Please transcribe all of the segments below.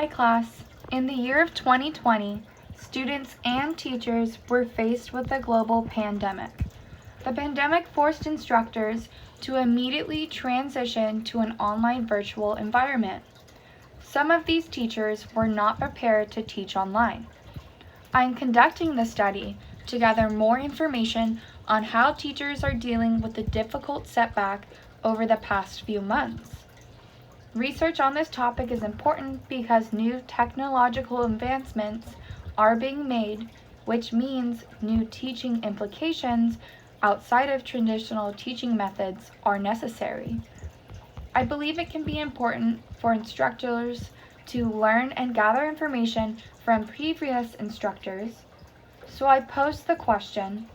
my class, in the year of 2020, students and teachers were faced with a global pandemic. The pandemic forced instructors to immediately transition to an online virtual environment. Some of these teachers were not prepared to teach online. I am conducting this study to gather more information on how teachers are dealing with the difficult setback over the past few months. Research on this topic is important because new technological advancements are being made, which means new teaching implications outside of traditional teaching methods are necessary. I believe it can be important for instructors to learn and gather information from previous instructors, so I posed the question,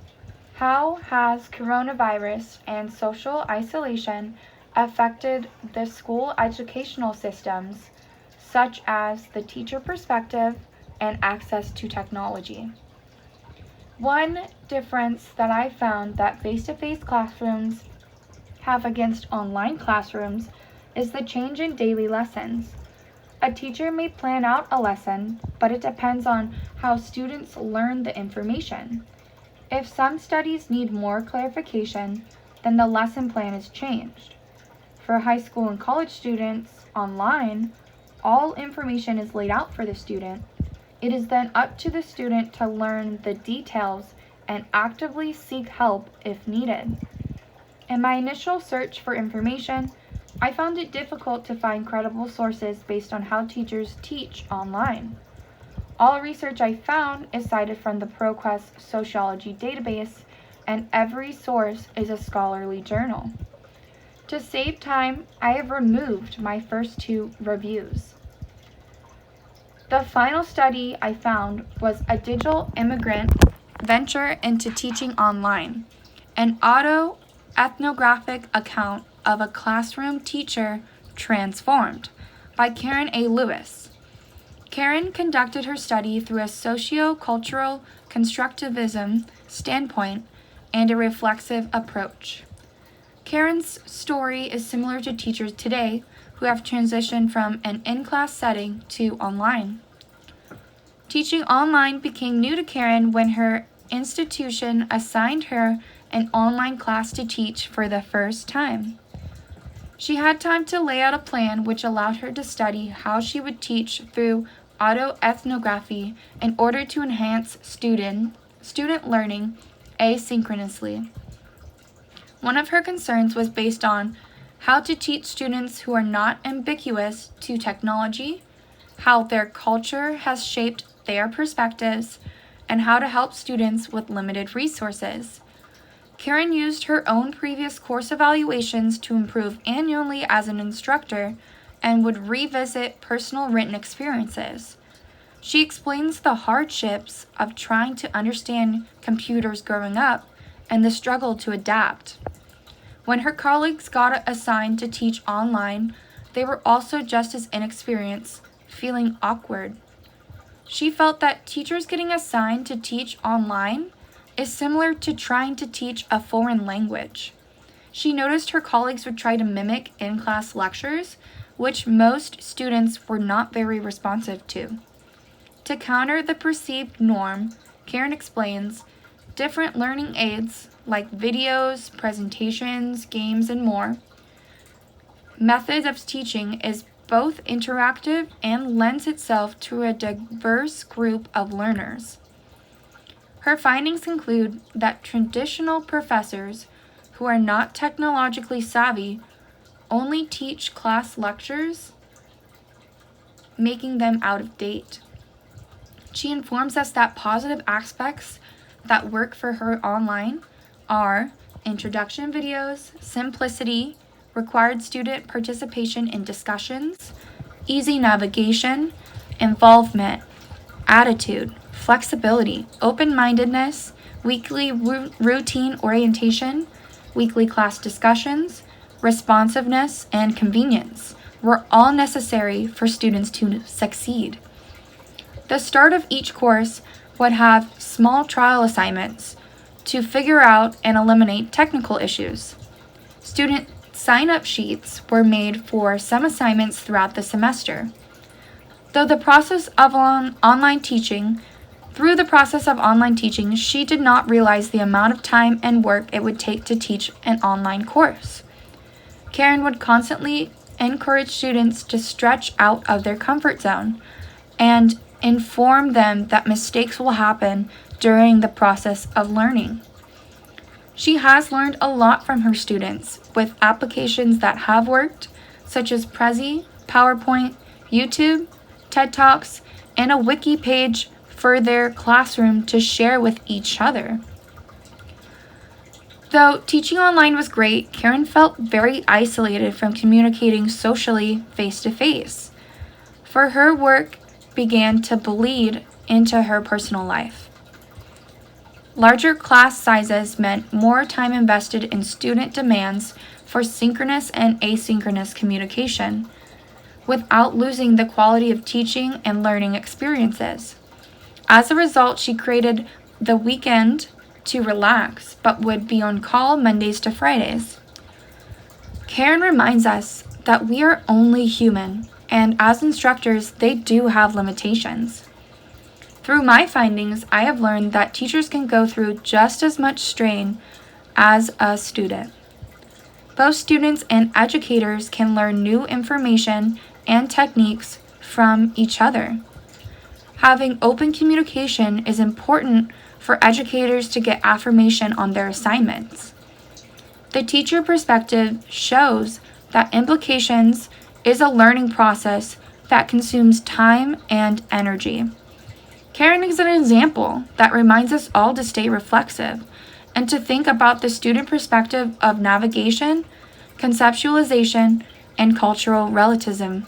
how has coronavirus and social isolation affected the school educational systems, such as the teacher perspective and access to technology? One difference that I found that face-to-face classrooms have against online classrooms is the change in daily lessons. A teacher may plan out a lesson, but it depends on how students learn the information. If some studies need more clarification, then the lesson plan is changed. For high school and college students online, all information is laid out for the student. It is then up to the student to learn the details and actively seek help if needed. In my initial search for information, I found it difficult to find credible sources based on how teachers teach online. All research I found is cited from the ProQuest Sociology database, and every source is a scholarly journal. To save time, I have removed my first two reviews. The final study I found was a digital immigrant venture into teaching online, an autoethnographic account of a classroom teacher transformed by Karen A. Lewis. Karen conducted her study through a socio-cultural constructivism standpoint and a reflexive approach. Karen's story is similar to teachers today who have transitioned from an in-class setting to online. Teaching online became new to Karen when her institution assigned her an online class to teach for the first time. She had time to lay out a plan which allowed her to study how she would teach through autoethnography in order to enhance student learning asynchronously. One of her concerns was based on how to teach students who are not ambiguous to technology, how their culture has shaped their perspectives, and how to help students with limited resources. Karen used her own previous course evaluations to improve annually as an instructor and would revisit personal written experiences. She explains the hardships of trying to understand computers growing up and the struggle to adapt. When her colleagues got assigned to teach online, they were also just as inexperienced, feeling awkward. She felt that teachers getting assigned to teach online is similar to trying to teach a foreign language. She noticed her colleagues would try to mimic in-class lectures, which most students were not very responsive to. To counter the perceived norm, Karen explains, different learning aids like videos, presentations, games, and more, methods of teaching is both interactive and lends itself to a diverse group of learners. Her findings include that traditional professors who are not technologically savvy only teach class lectures, making them out of date. She informs us that positive aspects that work for her online are introduction videos, simplicity, required student participation in discussions, easy navigation, involvement, attitude, flexibility, open-mindedness, weekly routine orientation, weekly class discussions, responsiveness, and convenience were all necessary for students to succeed. The start of each course would have small trial assignments to figure out and eliminate technical issues. Student sign-up sheets were made for some assignments throughout the semester. Through the process of online teaching, she did not realize the amount of time and work it would take to teach an online course. Karen would constantly encourage students to stretch out of their comfort zone and inform them that mistakes will happen during the process of learning. She has learned a lot from her students with applications that have worked, such as Prezi, PowerPoint, YouTube, TED Talks, and a wiki page for their classroom to share with each other. Though teaching online was great, Karen felt very isolated from communicating socially face-to-face. For her work began to bleed into her personal life. Larger class sizes meant more time invested in student demands for synchronous and asynchronous communication, without losing the quality of teaching and learning experiences. As a result, she created the weekend to relax, but would be on call Mondays to Fridays. Karen reminds us that we are only human, and as instructors, they do have limitations. Through my findings, I have learned that teachers can go through just as much strain as a student. Both students and educators can learn new information and techniques from each other. Having open communication is important for educators to get affirmation on their assignments. The teacher perspective shows that implications is a learning process that consumes time and energy. Karen is an example that reminds us all to stay reflexive and to think about the student perspective of navigation, conceptualization, and cultural relativism.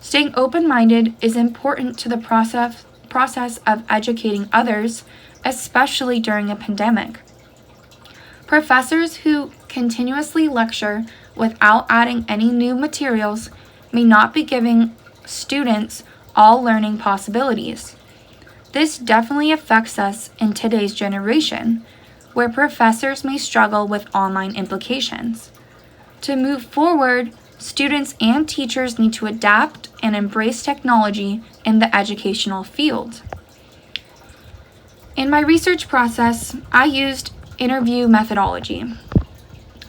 Staying open-minded is important to the process of educating others, especially during a pandemic. Professors who continuously lecture without adding any new materials may not be giving students all learning possibilities. This definitely affects us in today's generation, where professors may struggle with online implications. To move forward, students and teachers need to adapt and embrace technology in the educational field. In my research process, I used interview methodology.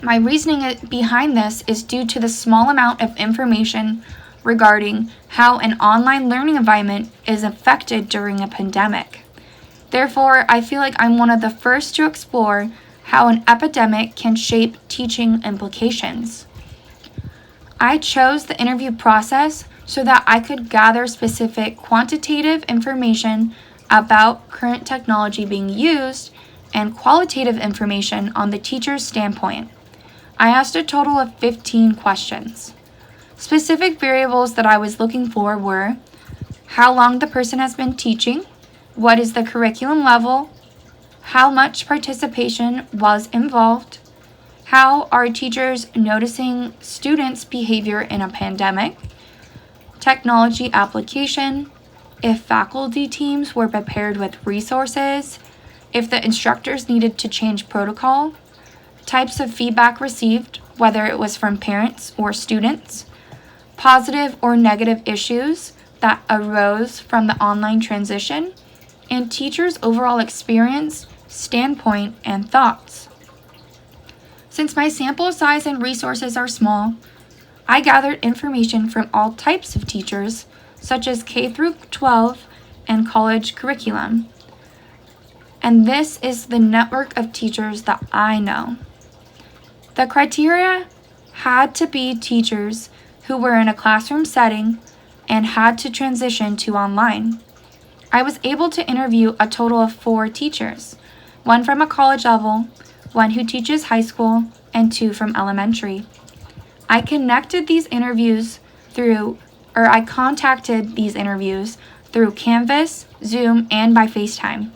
My reasoning behind this is due to the small amount of information regarding how an online learning environment is affected during a pandemic. Therefore, I feel like I'm one of the first to explore how an epidemic can shape teaching implications. I chose the interview process so that I could gather specific quantitative information about current technology being used and qualitative information on the teacher's standpoint. I asked a total of 15 questions. Specific variables that I was looking for were how long the person has been teaching, what is the curriculum level, how much participation was involved, how are teachers noticing students' behavior in a pandemic, technology application, if faculty teams were prepared with resources, if the instructors needed to change protocol, types of feedback received, whether it was from parents or students, positive or negative issues that arose from the online transition, and teachers' overall experience, standpoint, and thoughts. Since my sample size and resources are small, I gathered information from all types of teachers, such as K through 12 and college curriculum. And this is the network of teachers that I know. The criteria had to be teachers who were in a classroom setting and had to transition to online. I was able to interview a total of 4 teachers, 1 from a college level, 1 who teaches high school, and 2 from elementary. I contacted these interviews through Canvas, Zoom, and by FaceTime.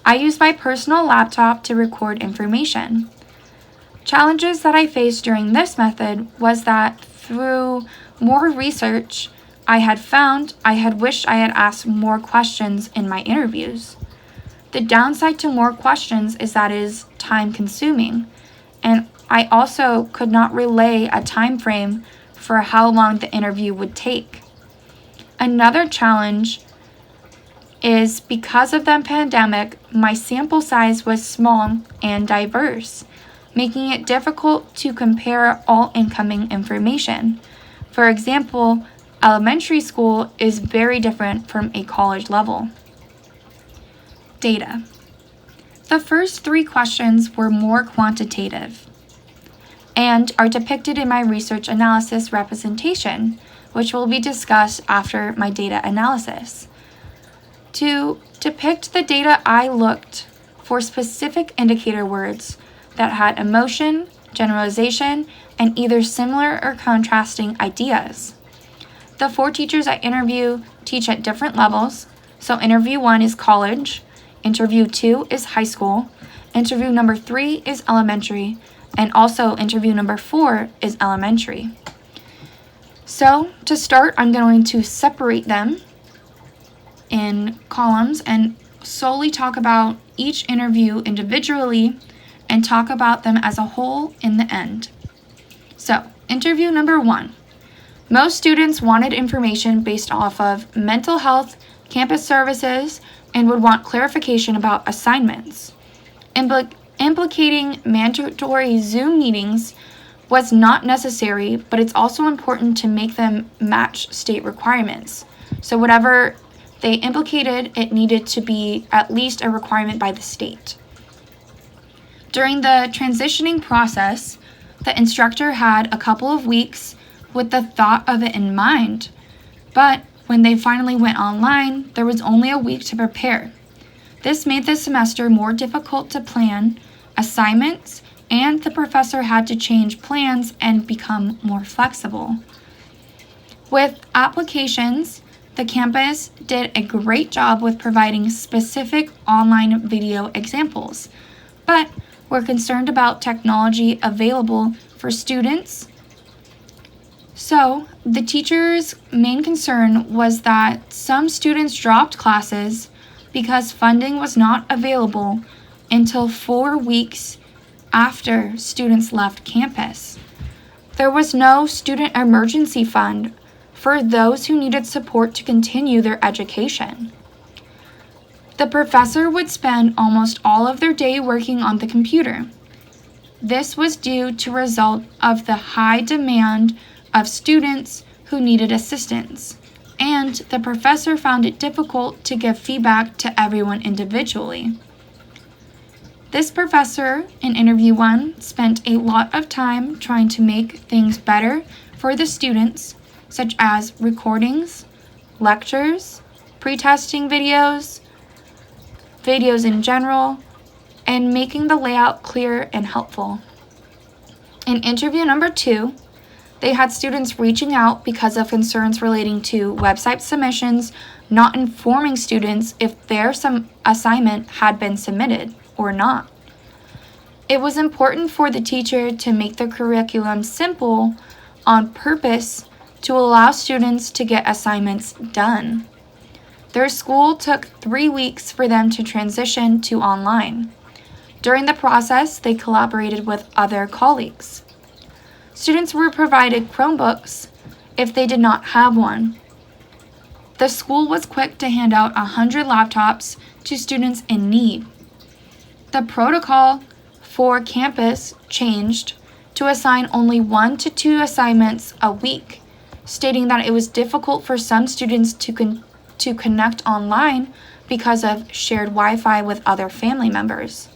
I used my personal laptop to record information. Challenges that I faced during this method was that through more research I had wished I had asked more questions in my interviews. The downside to more questions is that it is time consuming, and I also could not relay a time frame for how long the interview would take. Another challenge is because of the pandemic, my sample size was small and diverse, making it difficult to compare all incoming information. For example, elementary school is very different from a college level. Data. The first 3 questions were more quantitative and are depicted in my research analysis representation, which will be discussed after my data analysis. To depict the data, I looked for specific indicator words that had emotion, generalization, and either similar or contrasting ideas. The 4 teachers I interview teach at different levels, so interview 1 is college, interview 2 is high school, interview number 3 is elementary, and also interview number 4 is elementary. So to start, I'm going to separate them in columns and solely talk about each interview individually and talk about them as a whole in the end. So, interview number 1. Most students wanted information based off of mental health, campus services, and would want clarification about assignments. Implicating mandatory Zoom meetings was not necessary, but it's also important to make them match state requirements. So whatever they implicated, it needed to be at least a requirement by the state. During the transitioning process, the instructor had a couple of weeks with the thought of it in mind, but when they finally went online, there was only a week to prepare. This made the semester more difficult to plan assignments, and the professor had to change plans and become more flexible. With applications, the campus did a great job with providing specific online video examples, but we're concerned about technology available for students. So, the teacher's main concern was that some students dropped classes because funding was not available until 4 weeks after students left campus. There was no student emergency fund for those who needed support to continue their education. The professor would spend almost all of their day working on the computer. This was due to a result of the high demand of students who needed assistance, and the professor found it difficult to give feedback to everyone individually. This professor in interview 1 spent a lot of time trying to make things better for the students, such as recordings, lectures, pre-testing videos in general, and making the layout clear and helpful. In interview number 2, they had students reaching out because of concerns relating to website submissions, not informing students if their assignment had been submitted or not. It was important for the teacher to make the curriculum simple on purpose to allow students to get assignments done. Their school took 3 weeks for them to transition to online. During the process, they collaborated with other colleagues. Students were provided Chromebooks if they did not have one. The school was quick to hand out 100 laptops to students in need. The protocol for campus changed to assign only 1 to 2 assignments a week, stating that it was difficult for some students to connect online because of shared Wi-Fi with other family members.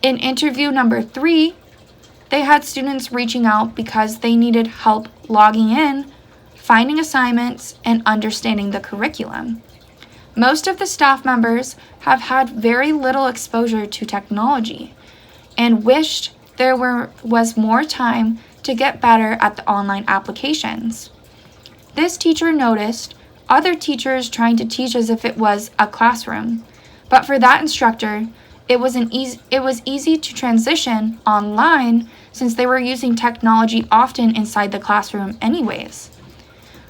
In interview number 3, they had students reaching out because they needed help logging in, finding assignments, and understanding the curriculum. Most of the staff members have had very little exposure to technology and wished there was more time to get better at the online applications. This teacher noticed other teachers trying to teach as if it was a classroom, but for that instructor, it was easy to transition online since they were using technology often inside the classroom anyways.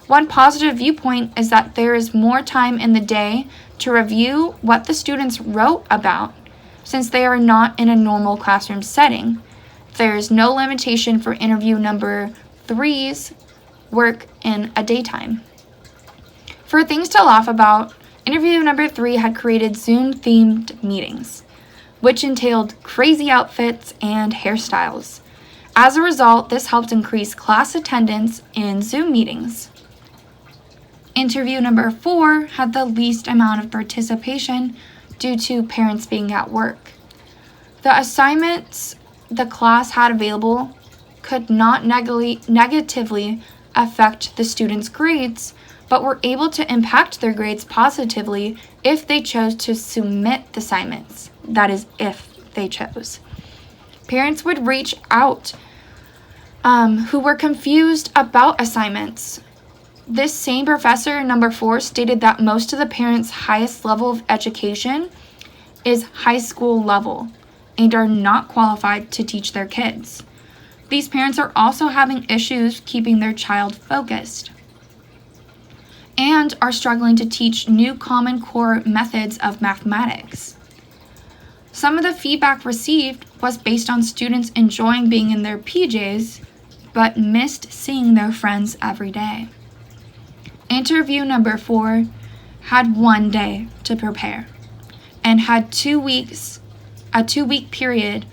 One positive viewpoint is that there is more time in the day to review what the students wrote about, since they are not in a normal classroom setting. There is no limitation for interview number 3's work in a daytime. For things to laugh about, interview number 3 had created Zoom-themed meetings, which entailed crazy outfits and hairstyles. As a result, this helped increase class attendance in Zoom meetings. Interview number 4 had the least amount of participation due to parents being at work. The assignments the class had available could not negatively affect the students' grades, but were able to impact their grades positively if they chose to submit the assignments. That is, if they chose. Parents would reach out who were confused about assignments. This same professor, number 4, stated that most of the parents' highest level of education is high school level and are not qualified to teach their kids. These parents are also having issues keeping their child focused and are struggling to teach new Common Core methods of mathematics. Some of the feedback received was based on students enjoying being in their PJs, but missed seeing their friends every day. Interview number 4 had 1 day to prepare and had a 2-week period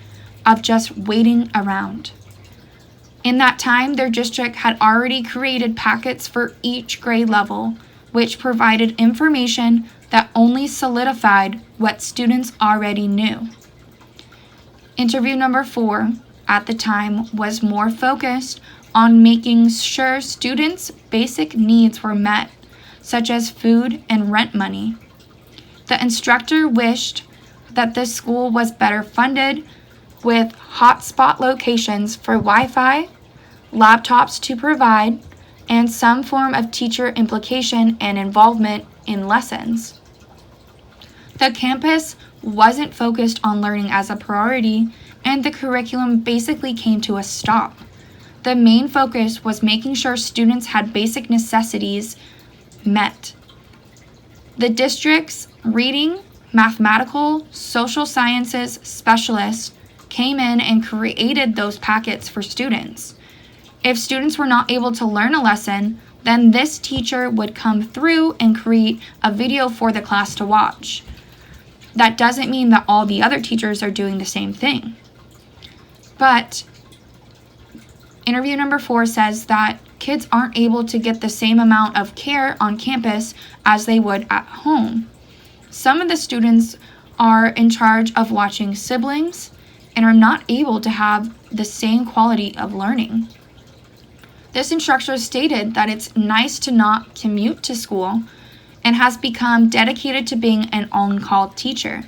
of just waiting around. In that time, their district had already created packets for each grade level, which provided information that only solidified what students already knew. Interview number 4 at the time was more focused on making sure students' basic needs were met, such as food and rent money. The instructor wished that the school was better funded with hotspot locations for Wi-Fi, laptops to provide, and some form of teacher implication and involvement in lessons. The campus wasn't focused on learning as a priority, and the curriculum basically came to a stop. The main focus was making sure students had basic necessities met. The district's reading, mathematical, social sciences specialists came in and created those packets for students. If students were not able to learn a lesson, then this teacher would come through and create a video for the class to watch. That doesn't mean that all the other teachers are doing the same thing. But interview number 4 says that kids aren't able to get the same amount of care on campus as they would at home. Some of the students are in charge of watching siblings and are not able to have the same quality of learning. This instructor stated that it's nice to not commute to school and has become dedicated to being an on-call teacher.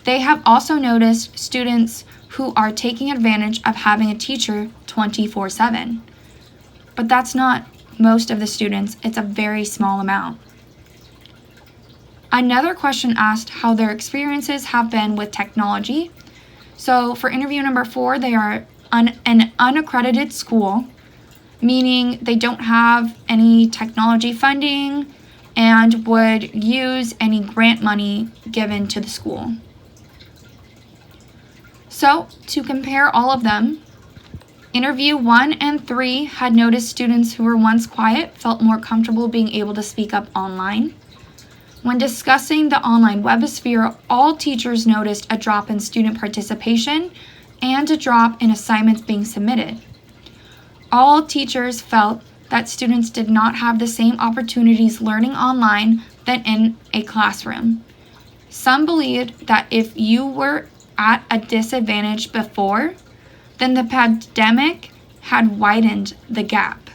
They have also noticed students who are taking advantage of having a teacher 24/7. But that's not most of the students, it's a very small amount. Another question asked how their experiences have been with technology. So for interview number 4, they are an unaccredited school, meaning they don't have any technology funding and would use any grant money given to the school. So to compare all of them, interview 1 and 3 had noticed students who were once quiet felt more comfortable being able to speak up online. When discussing the online webosphere, all teachers noticed a drop in student participation and a drop in assignments being submitted. All teachers felt that students did not have the same opportunities learning online than in a classroom. Some believed that if you were at a disadvantage before, then the pandemic had widened the gap.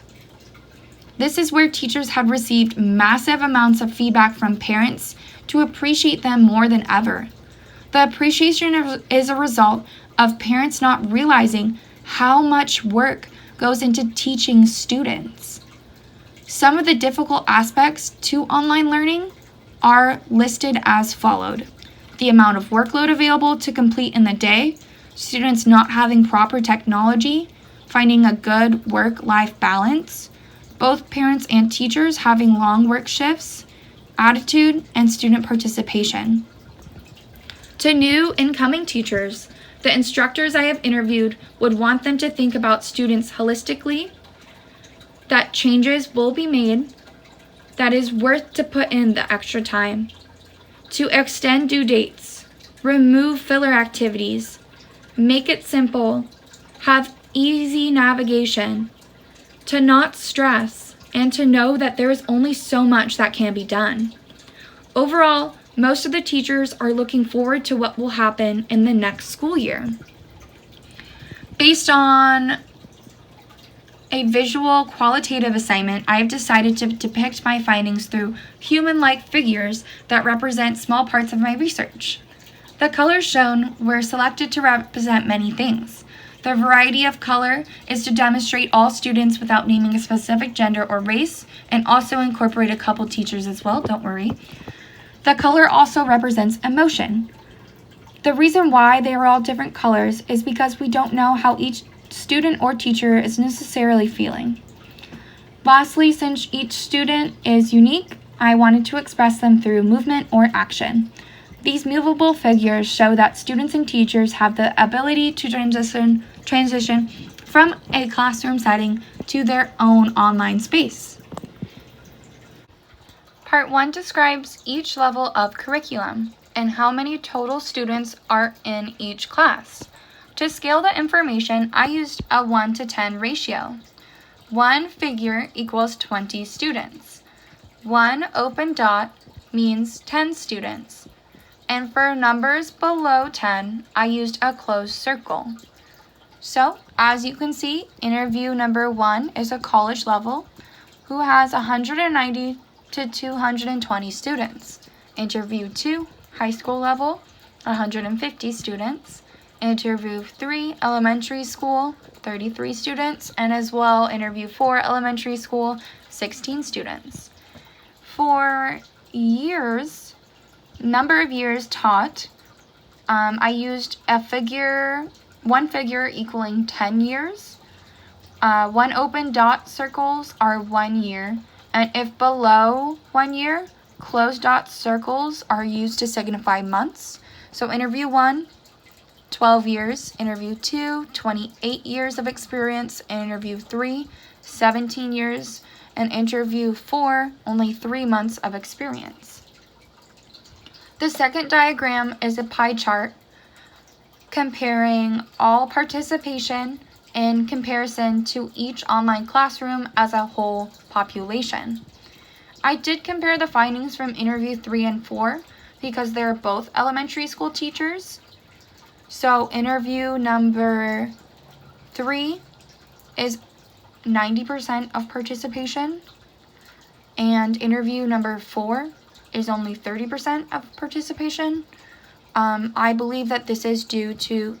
This is where teachers had received massive amounts of feedback from parents to appreciate them more than ever. The appreciation is a result of parents not realizing how much work goes into teaching students. Some of the difficult aspects to online learning are listed as followed: the amount of workload available to complete in the day, students not having proper technology, finding a good work-life balance, both parents and teachers having long work shifts, attitude, and student participation. To new incoming teachers, the instructors I have interviewed would want them to think about students holistically, that changes will be made, that is worth to put in the extra time, to extend due dates, remove filler activities, make it simple, have easy navigation, to not stress, and to know that there is only so much that can be done. Overall, most of the teachers are looking forward to what will happen in the next school year. Based on a visual qualitative assignment, I have decided to depict my findings through human-like figures that represent small parts of my research. The colors shown were selected to represent many things. The variety of color is to demonstrate all students without naming a specific gender or race, and also incorporate a couple teachers as well, don't worry. The color also represents emotion. The reason why they are all different colors is because we don't know how each student or teacher is necessarily feeling. Lastly, since each student is unique, I wanted to express them through movement or action. These movable figures show that students and teachers have the ability to transition from a classroom setting to their own online space. Part 1 describes each level of curriculum and how many total students are in each class. To scale the information, I used a 1:10 ratio. One figure equals 20 students. One open dot means 10 students. And for numbers below 10, I used a closed circle. So, as you can see, interview number 1 is a college level who has 190 to 220 students. Interview 2, high school level, 150 students. Interview 3, elementary school, 33 students. And as well, interview 4, elementary school, 16 students. For years, number of years taught, I used one figure equaling 10 years. One open dot circles are 1 year, and if below 1 year, closed dot circles are used to signify months. So interview 1, 12 years, interview 2, 28 years of experience, interview 3, 17 years, and interview 4, only 3 months of experience. The second diagram is a pie chart comparing all participation in comparison to each online classroom as a whole population. I did compare the findings from interview 3 and 4 because they're both elementary school teachers. So interview number 3 is 90% of participation, and interview number 4 is only 30% of participation. I believe that this is due to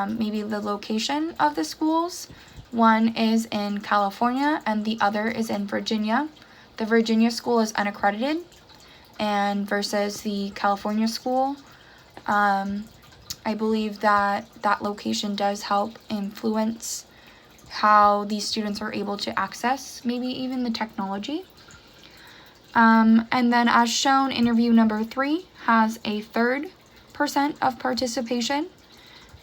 maybe the location of the schools. One is in California and the other is in Virginia. The Virginia school is unaccredited, and versus the California school, I believe that that location does help influence how these students are able to access maybe even the technology. And then as shown, interview number 3 has a 3% of participation.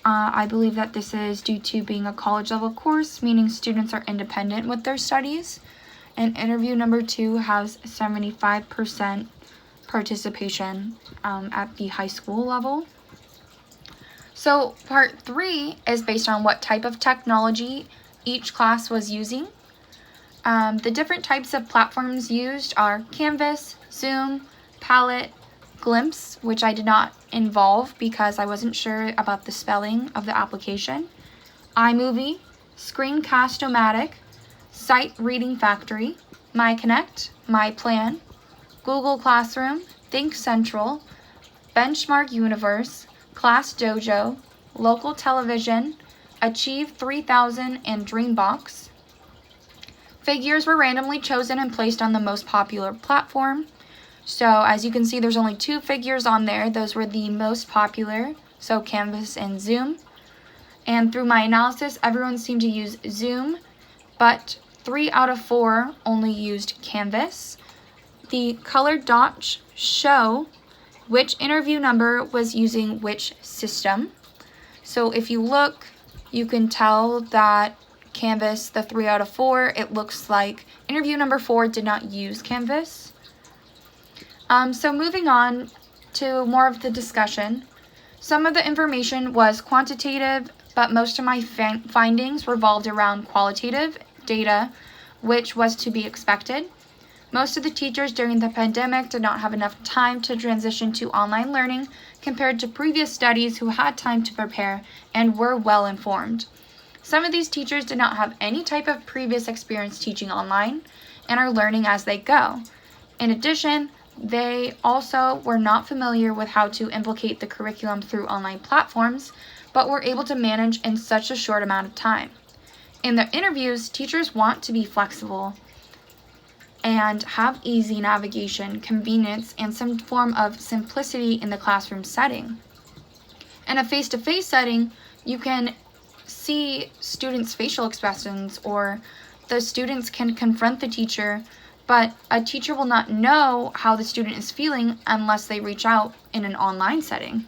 I believe that this is due to being a college level course, meaning students are independent with their studies. And interview number 2 has 75% participation at the high school level. So part 3 is based on what type of technology each class was using. The different types of platforms used are Canvas, Zoom, Palette, Glimpse, which I did not involve because I wasn't sure about the spelling of the application, iMovie, Screencast-O-Matic, Sight Reading Factory, MyConnect, MyPlan, Google Classroom, Think Central, Benchmark Universe, ClassDojo, Local Television, Achieve 3000, and Dreambox. Figures were randomly chosen and placed on the most popular platform. So as you can see, there's only 2 figures on there. Those were the most popular, so Canvas and Zoom. And through my analysis, everyone seemed to use Zoom, but 3 out of 4 only used Canvas. The colored dots show which interview number was using which system. So if you look, you can tell that Canvas, the 3 out of 4, it looks like interview number 4 did not use Canvas. So moving on to more of the discussion. Some of the information was quantitative, but most of my findings revolved around qualitative data, which was to be expected. Most of the teachers during the pandemic did not have enough time to transition to online learning compared to previous studies who had time to prepare and were well informed. Some of these teachers did not have any type of previous experience teaching online and are learning as they go. In addition, they also were not familiar with how to implement the curriculum through online platforms, but were able to manage in such a short amount of time. In their interviews, teachers want to be flexible and have easy navigation, convenience, and some form of simplicity in the classroom setting. In a face-to-face setting, you can see students' facial expressions, or the students can confront the teacher, but a teacher will not know how the student is feeling unless they reach out in an online setting.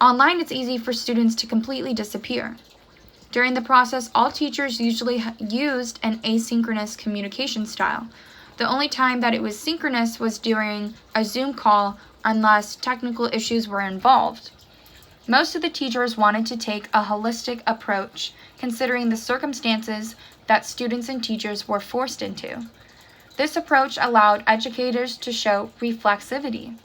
Online, it's easy for students to completely disappear. During the process, all teachers usually used an asynchronous communication style. The only time that it was synchronous was during a Zoom call, unless technical issues were involved. Most of the teachers wanted to take a holistic approach, considering the circumstances that students and teachers were forced into. This approach allowed educators to show reflexivity.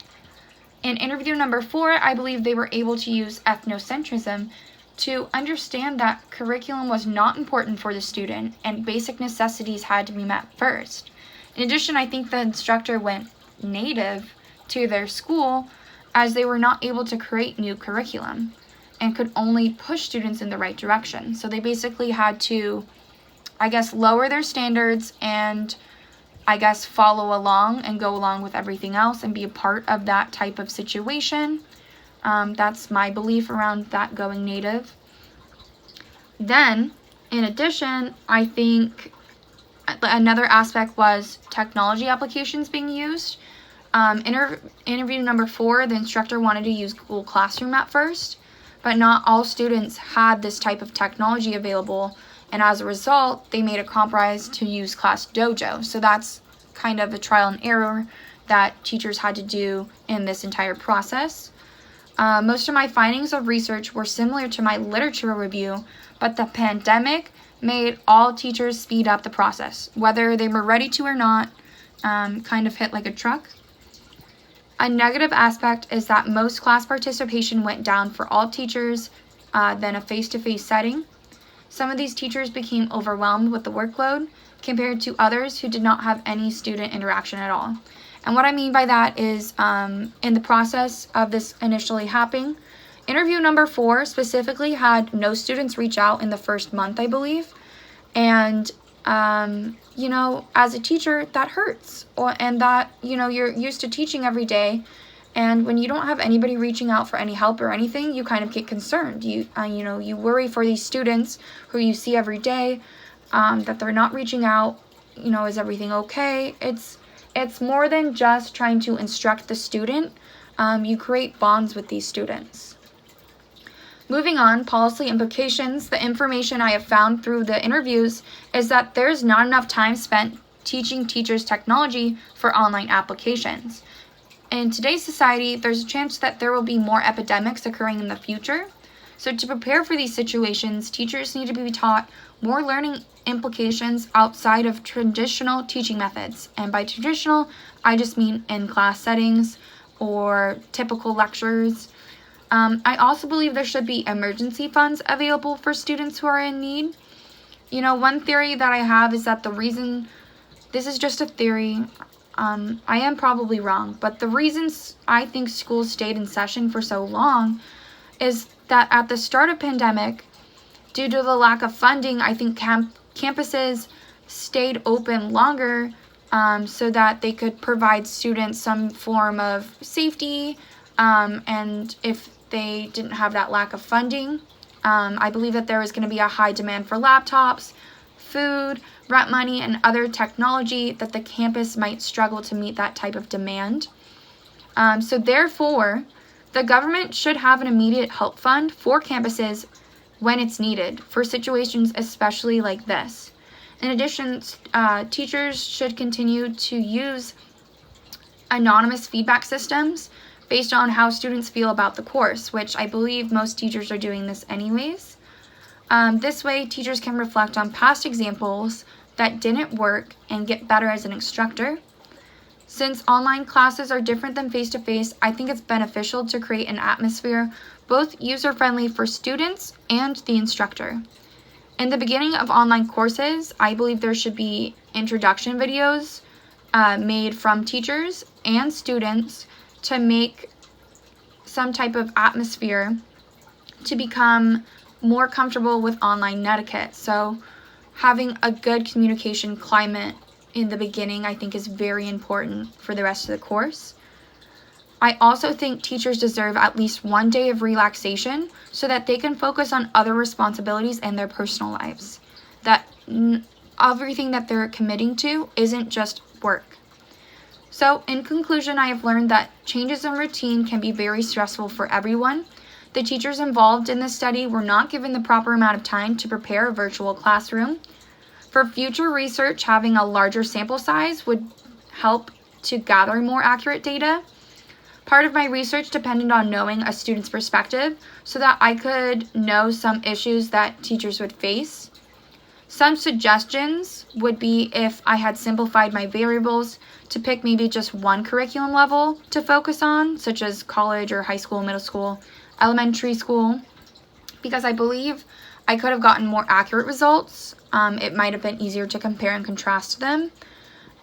In interview number 4, I believe they were able to use ethnocentrism to understand that curriculum was not important for the student and basic necessities had to be met first. In addition, I think the instructor went native to their school as they were not able to create new curriculum and could only push students in the right direction. So they basically had to, lower their standards and follow along and go along with everything else and be a part of that type of situation. That's my belief around that going native. Then, in addition, I think another aspect was technology applications being used. Interview number 4, the instructor wanted to use Google Classroom at first, but not all students had this type of technology available, and as a result, they made a compromise to use ClassDojo. So that's kind of a trial and error that teachers had to do in this entire process. Most of my findings of research were similar to my literature review, but the pandemic made all teachers speed up the process, whether they were ready to or not, kind of hit like a truck. A negative aspect is that most class participation went down for all teachers than a face-to-face setting. Some of these teachers became overwhelmed with the workload compared to others who did not have any student interaction at all. And what I mean by that is in the process of this initially happening, interview number 4 specifically had no students reach out in the first month, I believe. And, as a teacher, that hurts. And that, you're used to teaching every day. And when you don't have anybody reaching out for any help or anything, you kind of get concerned. You worry for these students who you see every day, that they're not reaching out. Is everything okay? It's more than just trying to instruct the student. You create bonds with these students. Moving on, policy implications. The information I have found through the interviews is that there's not enough time spent teaching teachers technology for online applications. In today's society, there's a chance that there will be more epidemics occurring in the future. So to prepare for these situations, teachers need to be taught more learning implications outside of traditional teaching methods. And by traditional, I just mean in class settings or typical lectures. I also believe there should be emergency funds available for students who are in need. One theory that I have is that this is just a theory, I am probably wrong, but the reasons I think schools stayed in session for so long is that at the start of pandemic, due to the lack of funding, I think campuses stayed open longer so that they could provide students some form of safety, and if they didn't have that lack of funding, I believe that there was going to be a high demand for laptops, food, rent money, and other technology that the campus might struggle to meet that type of demand. So therefore, the government should have an immediate help fund for campuses when it's needed for situations especially like this. In addition, teachers should continue to use anonymous feedback systems based on how students feel about the course, which I believe most teachers are doing this anyways. This way, teachers can reflect on past examples that didn't work and get better as an instructor. Since online classes are different than face-to-face, I think it's beneficial to create an atmosphere both user-friendly for students and the instructor. In the beginning of online courses, I believe there should be introduction videos made from teachers and students to make some type of atmosphere to become more comfortable with online etiquette. So having a good communication climate in the beginning, I think, is very important for the rest of the course. I also think teachers deserve at least one day of relaxation so that they can focus on other responsibilities in their personal lives. That everything that they're committing to isn't just work. So in conclusion, I have learned that changes in routine can be very stressful for everyone. The teachers involved in this study were not given the proper amount of time to prepare a virtual classroom. For future research, having a larger sample size would help to gather more accurate data. Part of my research depended on knowing a student's perspective so that I could know some issues that teachers would face. Some suggestions would be if I had simplified my variables to pick maybe just one curriculum level to focus on, such as college or high school, middle school, elementary school, because I believe I could have gotten more accurate results. It might have been easier to compare and contrast them.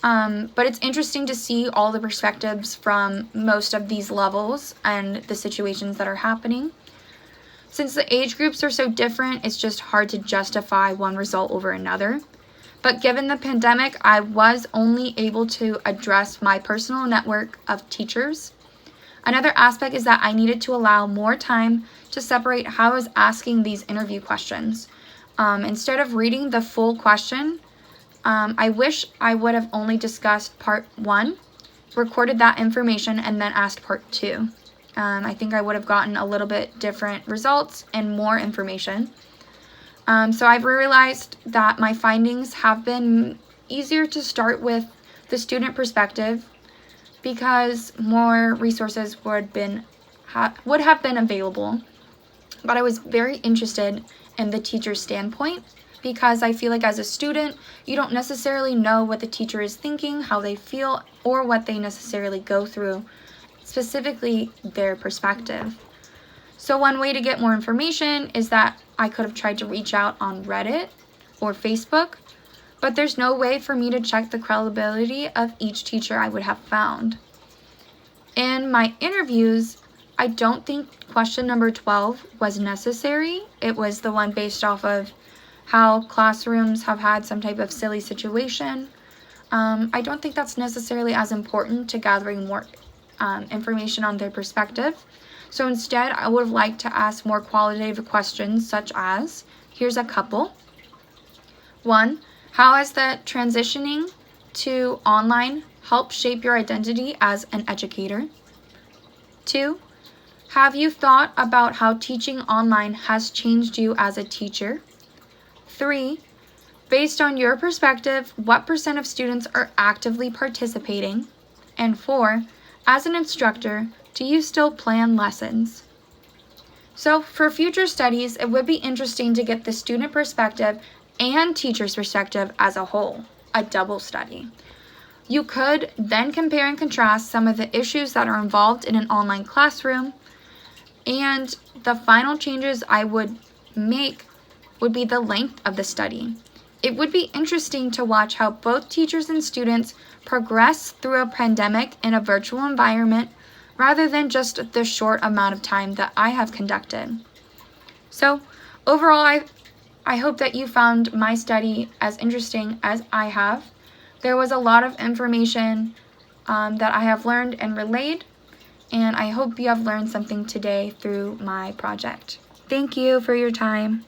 But it's interesting to see all the perspectives from most of these levels and the situations that are happening. Since the age groups are so different, it's just hard to justify one result over another. But given the pandemic, I was only able to address my personal network of teachers. Another aspect is that I needed to allow more time to separate how I was asking these interview questions. Instead of reading the full question, I wish I would have only discussed part 1, recorded that information, and then asked part 2. I think I would have gotten a little bit different results and more information. So I've realized that my findings have been easier to start with the student perspective because more resources would have been available. But I was very interested in the teacher's standpoint because I feel like as a student, you don't necessarily know what the teacher is thinking, how they feel, or what they necessarily go through, specifically their perspective. So one way to get more information is that I could have tried to reach out on Reddit or Facebook, but there's no way for me to check the credibility of each teacher I would have found. In my interviews, I don't think question number 12 was necessary. It was the one based off of how classrooms have had some type of silly situation. I don't think that's necessarily as important to gathering more information on their perspective. So instead, I would have liked to ask more qualitative questions such as, here's a couple. 1, how has the transitioning to online helped shape your identity as an educator? 2, have you thought about how teaching online has changed you as a teacher? 3, based on your perspective, what % of students are actively participating? And 4, as an instructor, do you still plan lessons? So for future studies, it would be interesting to get the student perspective and teacher's perspective as a whole, a double study. You could then compare and contrast some of the issues that are involved in an online classroom, and the final changes I would make would be the length of the study. It would be interesting to watch how both teachers and students progress through a pandemic in a virtual environment rather than just the short amount of time that I have conducted. So overall, I hope that you found my study as interesting as I have. There was a lot of information that I have learned and relayed, and I hope you have learned something today through my project. Thank you for your time.